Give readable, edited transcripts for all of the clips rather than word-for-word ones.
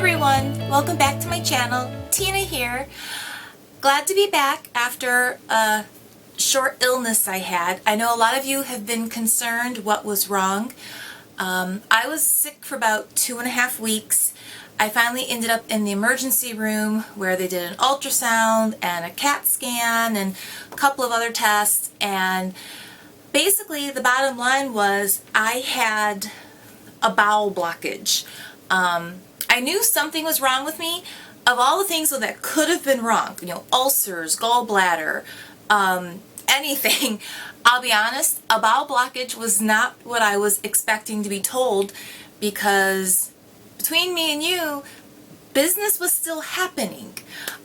everyone, welcome back to my channel. Tina here. Glad to be back after a short illness I had. I know a lot of you have been concerned what was wrong. I was sick for about 2.5 weeks. I finally ended up in the emergency room where they did an ultrasound and a CAT scan and a couple of other tests, and basically the bottom line was I had a bowel blockage. I knew something was wrong with me. Of all the things that could have been wrong, ulcers, gallbladder, anything, I'll be honest, a bowel blockage was not what I was expecting to be told, because between me and you, business was still happening.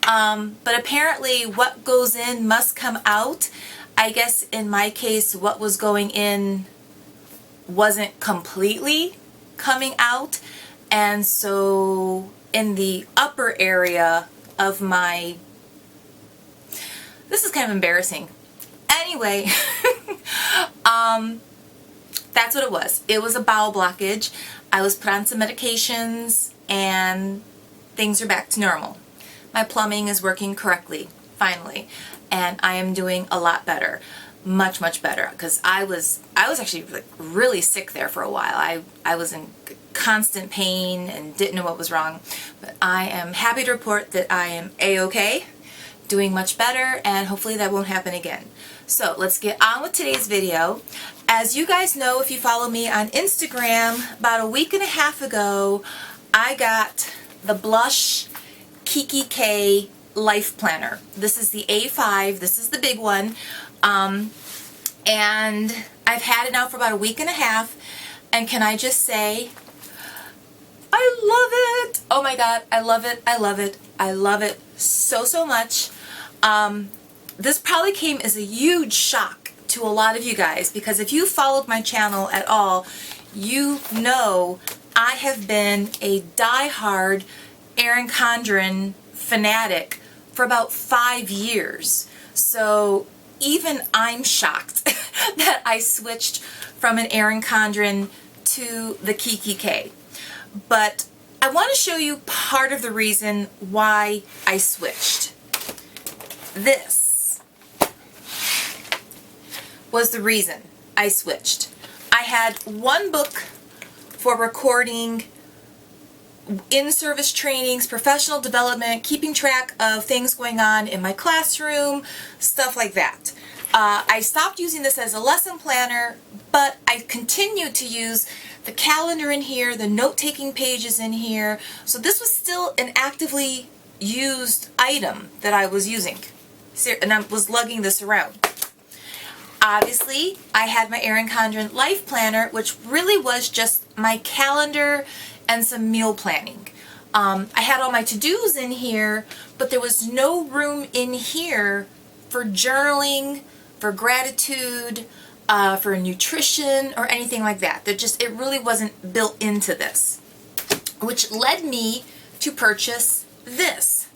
But apparently what goes in must come out. I guess in my case, what was going in wasn't completely coming out. And so in the upper area of my, this is kind of embarrassing. Anyway, that's what it was. It was a bowel blockage. I was put on some medications and things are back to normal. My plumbing is working correctly, finally, and I am doing a lot better. Much, much better, because I was actually really sick there for a while. I was in constant pain and didn't know what was wrong, but I am happy to report that I am a-okay, doing much better, and hopefully that won't happen again. So let's get on with today's video. As you guys know, if you follow me on Instagram, about 1.5 weeks ago, I got the Blush Kikki K Life Planner. This is the A5, this is the big one, and I've had it now for about 1.5 weeks, and can I just say, I love it! Oh my god, I love it, I love it, I love it so, so much. This probably came as a huge shock to a lot of you guys, because if you followed my channel at all, you know I have been a die-hard Erin Condren fanatic for about 5 years. So even I'm shocked that I switched from an Erin Condren to the Kikki K. But I want to show you part of the reason why I switched. This was the reason I switched. I had one book for recording in-service trainings, professional development, keeping track of things going on in my classroom, stuff like that. I stopped using this as a lesson planner, but I continued to use the calendar in here, the note-taking pages in here, so this was still an actively used item that I was using, and I was lugging this around. Obviously, I had my Erin Condren Life Planner, which really was just my calendar and some meal planning. I had all my to-dos in here, but there was no room in here for journaling, for gratitude, for nutrition, or anything like that. It really wasn't built into this, which led me to purchase this.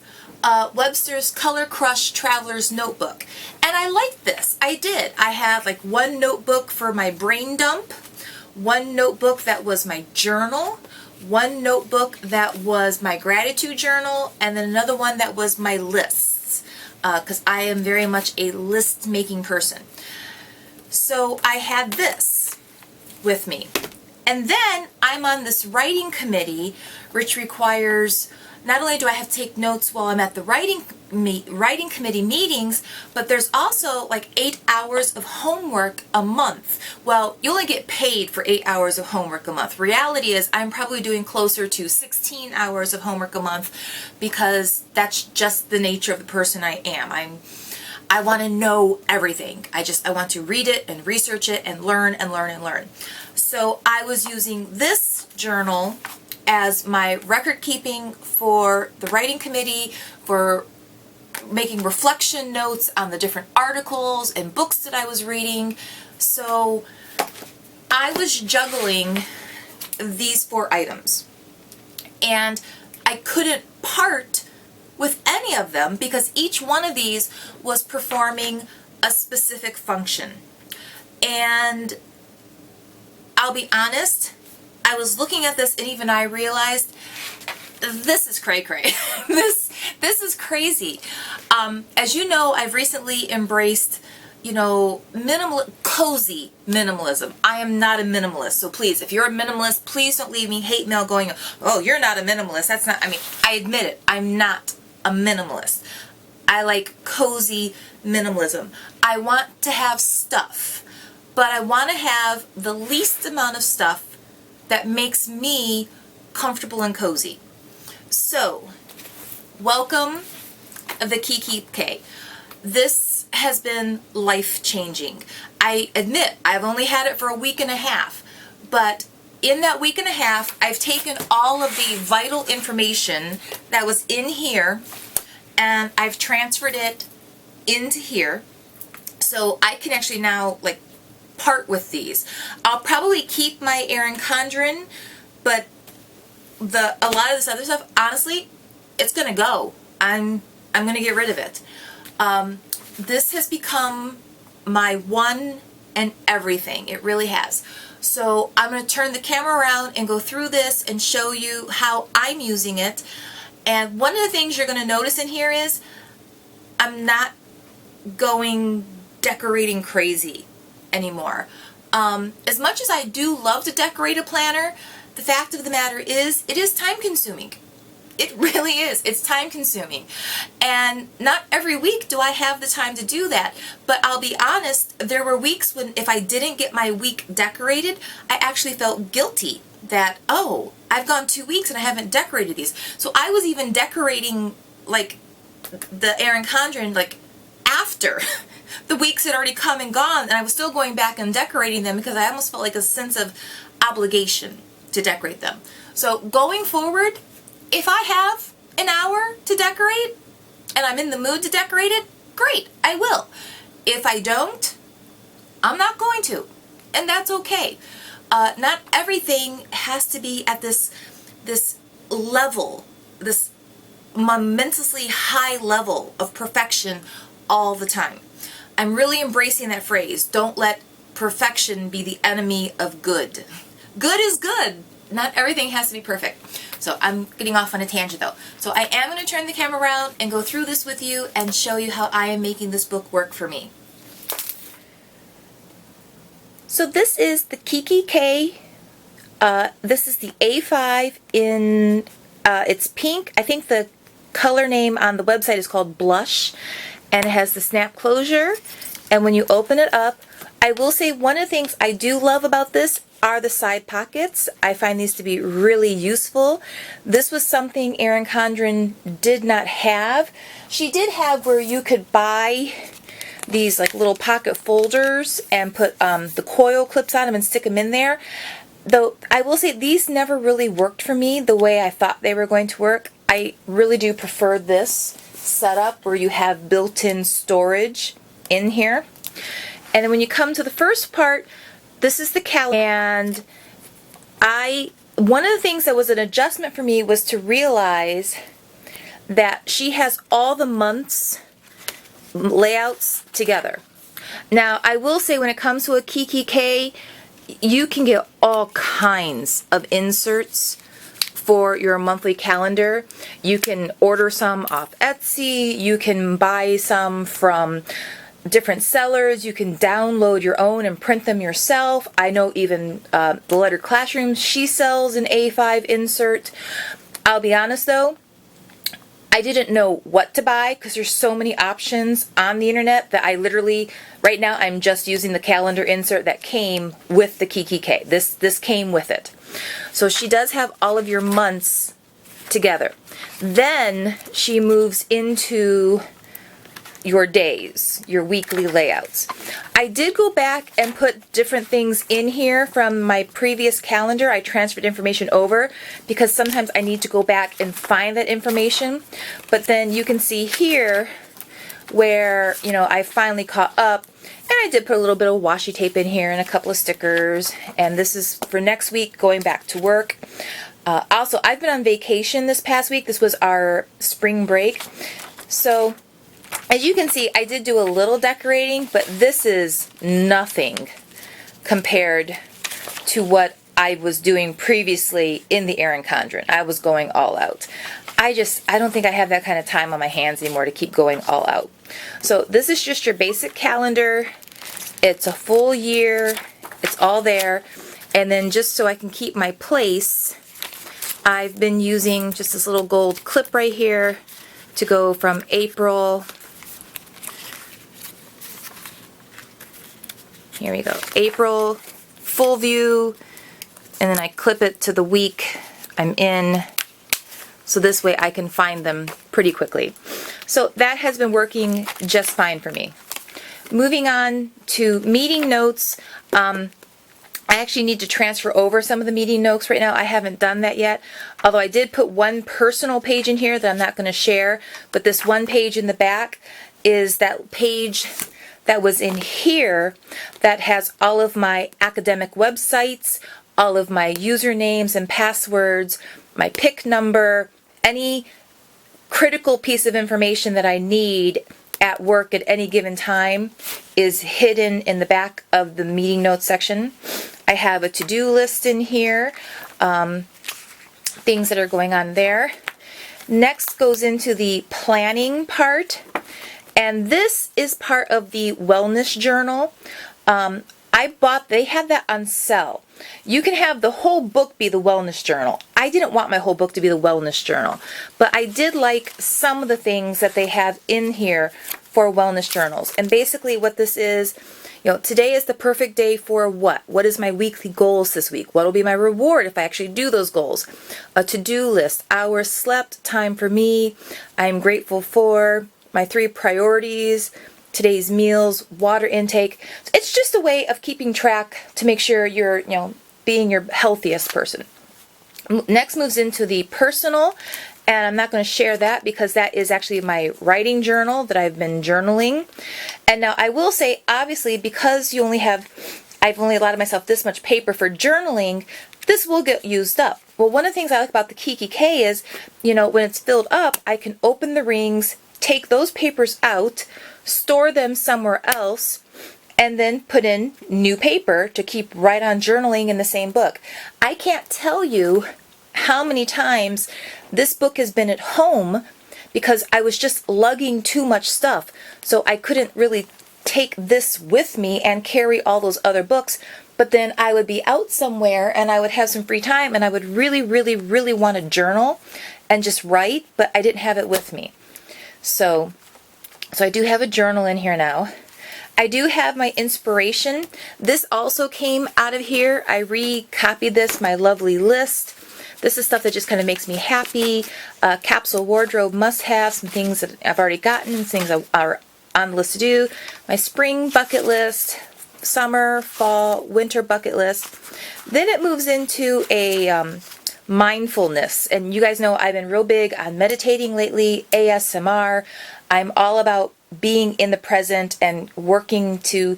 Webster's Color Crush Traveler's Notebook. And I liked this. I did. I had like one notebook for my brain dump, one notebook that was my journal, one notebook that was my gratitude journal, and then another one that was my lists, because I am very much a list-making person. So I had this with me. And then I'm on this writing committee, which requires, not only do I have to take notes while I'm at the writing committee meetings, but there's also like 8 hours of homework a month. Well, you only get paid for 8 hours of homework a month. Reality is I'm probably doing closer to 16 hours of homework a month, because that's just the nature of the person I am. I want to know everything. I want to read it and research it and learn and learn and learn. So I was using this journal as my record keeping for the writing committee, for making reflection notes on the different articles and books that I was reading. So I was juggling these 4 items, and I couldn't part with any of them because each one of these was performing a specific function. And I'll be honest, I was looking at this and even I realized this is cray cray. This is crazy. As you know, I've recently embraced, you know, cozy minimalism. I am not a minimalist, so please, if you're a minimalist, please don't leave me hate mail going, oh, you're not a minimalist. That's not, I mean, I admit it, I'm not a minimalist. I like cozy minimalism. I want to have stuff, but I want to have the least amount of stuff that makes me comfortable and cozy. So, welcome the Kikki K. This has been life-changing. I admit, I've only had it for a week and a half, but in that week and a half, I've taken all of the vital information that was in here and I've transferred it into here, so I can actually now like part with these. I'll probably keep my Erin Condren, but a lot of this other stuff, honestly, it's gonna go. I'm gonna get rid of it. This has become my one and everything. It really has. So I'm gonna turn the camera around and go through this and show you how I'm using it. And one of the things you're gonna notice in here is I'm not going decorating crazy anymore. As much as I do love to decorate a planner, the fact of the matter is, it is time consuming. It really is. It's time consuming. And not every week do I have the time to do that. But I'll be honest, there were weeks when if I didn't get my week decorated, I actually felt guilty that, oh, I've gone 2 weeks and I haven't decorated these. So I was even decorating like the Erin Condren like after the weeks had already come and gone, and I was still going back and decorating them because I almost felt like a sense of obligation to decorate them. So going forward, if I have an hour to decorate and I'm in the mood to decorate it, great, I will. If I don't, I'm not going to, and that's okay. Not everything has to be at this level, this momentously high level of perfection all the time. I'm really embracing that phrase. Don't let perfection be the enemy of good. Good is good. Not everything has to be perfect. So I'm getting off on a tangent though. So I am going to turn the camera around and go through this with you and show you how I am making this book work for me. So this is the Kikki K. This is the A5 in, it's pink. I think the color name on the website is called Blush. And it has the snap closure, and when you open it up, I will say one of the things I do love about this are the side pockets. I find these to be really useful. This was something Erin Condren did not have. She did have where you could buy these like little pocket folders and put the coil clips on them and stick them in there. Though I will say these never really worked for me the way I thought they were going to work. I really do prefer this setup where you have built-in storage in here. And then when you come to the first part, this is the calendar. And one of the things that was an adjustment for me was to realize that she has all the months layouts together. Now, I will say when it comes to a Kikki K, you can get all kinds of inserts for your monthly calendar. You can order some off Etsy, you can buy some from different sellers, you can download your own and print them yourself. I know even the Lettered Classroom, she sells an A5 insert. I'll be honest though, I didn't know what to buy because there's so many options on the internet that I literally, right now I'm just using the calendar insert that came with the Kikki K. This came with it. So she does have all of your months together. Then she moves into your days, your weekly layouts. I did go back and put different things in here from my previous calendar. I transferred information over because sometimes I need to go back and find that information. But then you can see here where, you know, I finally caught up. And I did put a little bit of washi tape in here and a couple of stickers. And this is for next week, going back to work. Also, I've been on vacation this past week. This was our spring break. So, as you can see, I did do a little decorating, but this is nothing compared to what I was doing previously in the Erin Condren. I was going all out. I don't think I have that kind of time on my hands anymore to keep going all out. So this is just your basic calendar. It's a full year. It's all there. And then just so I can keep my place, I've been using just this little gold clip right here to go from April. Here we go. April, full view, and then I clip it to the week I'm in. So this way I can find them pretty quickly. So that has been working just fine for me. Moving on to meeting notes. I actually need to transfer over some of the meeting notes right now. I haven't done that yet. Although I did put one personal page in here that I'm not going to share. But this one page in the back is that page that was in here that has all of my academic websites, all of my usernames and passwords, my PIC number, any critical piece of information that I need at work at any given time is hidden in the back of the meeting notes section. I have a to-do list in here, things that are going on there. Next goes into the planning part, and this is part of the wellness journal. They had that on sale. You can have the whole book be the wellness journal. I didn't want my whole book to be the wellness journal, but I did like some of the things that they have in here for wellness journals. And basically what this is, today is the perfect day for what? What is my weekly goals this week? What will be my reward if I actually do those goals? A to-do list, hours slept, time for me, I'm grateful for, my 3 priorities, today's meals, water intake. It's just a way of keeping track to make sure you're, being your healthiest person. Next moves into the personal, and I'm not going to share that because that is actually my writing journal that I've been journaling. And now I will say, obviously, because I've only allotted myself this much paper for journaling, this will get used up. Well, one of the things I like about the Kikki K is, when it's filled up, I can open the rings, take those papers out, store them somewhere else, and then put in new paper to keep right on journaling in the same book. I can't tell you how many times this book has been at home because I was just lugging too much stuff. So I couldn't really take this with me and carry all those other books. But then I would be out somewhere and I would have some free time and I would really, really, really want to journal and just write, but I didn't have it with me. So I do have a journal in here now. I do have my inspiration. This also came out of here. I recopied this, my lovely list. This is stuff that just kind of makes me happy. Capsule wardrobe must-have, some things that I've already gotten, things that are on the list to do. My spring bucket list, summer, fall, winter bucket list. Then it moves into a mindfulness. And you guys know I've been real big on meditating lately, ASMR. I'm all about being in the present and working to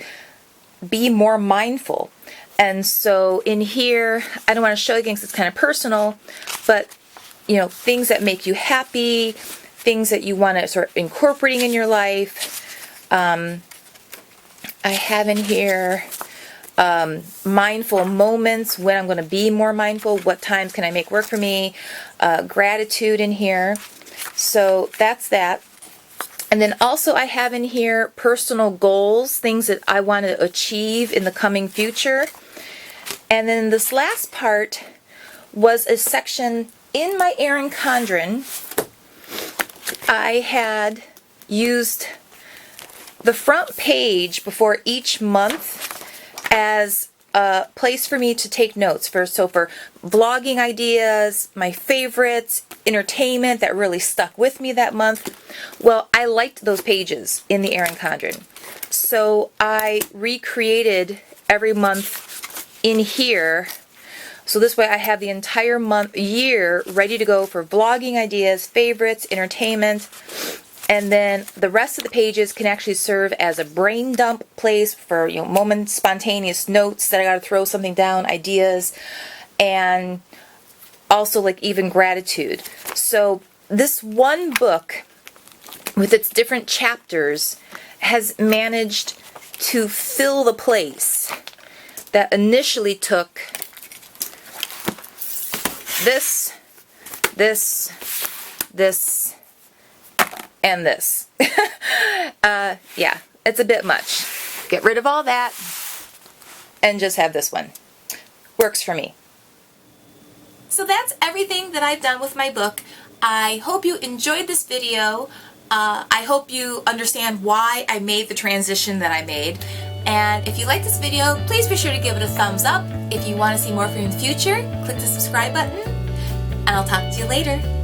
be more mindful. And so in here, I don't want to show you because it's kind of personal, but things that make you happy, things that you want to start incorporating in your life. I have in here mindful moments, when I'm going to be more mindful, what times can I make work for me, gratitude in here. So that's that. And then also I have in here personal goals, things that I want to achieve in the coming future. And then this last part was a section in my Erin Condren. I had used the front page before each month as a place for me to take notes for vlogging ideas, my favorites, entertainment that really stuck with me that month. Well, I liked those pages in the Erin Condren. So I recreated every month in here. So this way I have the entire year ready to go for vlogging ideas, favorites, entertainment. And then the rest of the pages can actually serve as a brain dump place for moment spontaneous notes that I got to throw something down, ideas, and also like even gratitude. So this one book with its different chapters has managed to fill the place that initially took this, this, this, and this. Yeah, it's a bit much. Get rid of all that and just have this one. Works for me. So that's everything that I've done with my book. I hope you enjoyed this video. I hope you understand why I made the transition that I made. And if you like this video, please be sure to give it a thumbs up. If you want to see more from me in the future, click the subscribe button. And I'll talk to you later.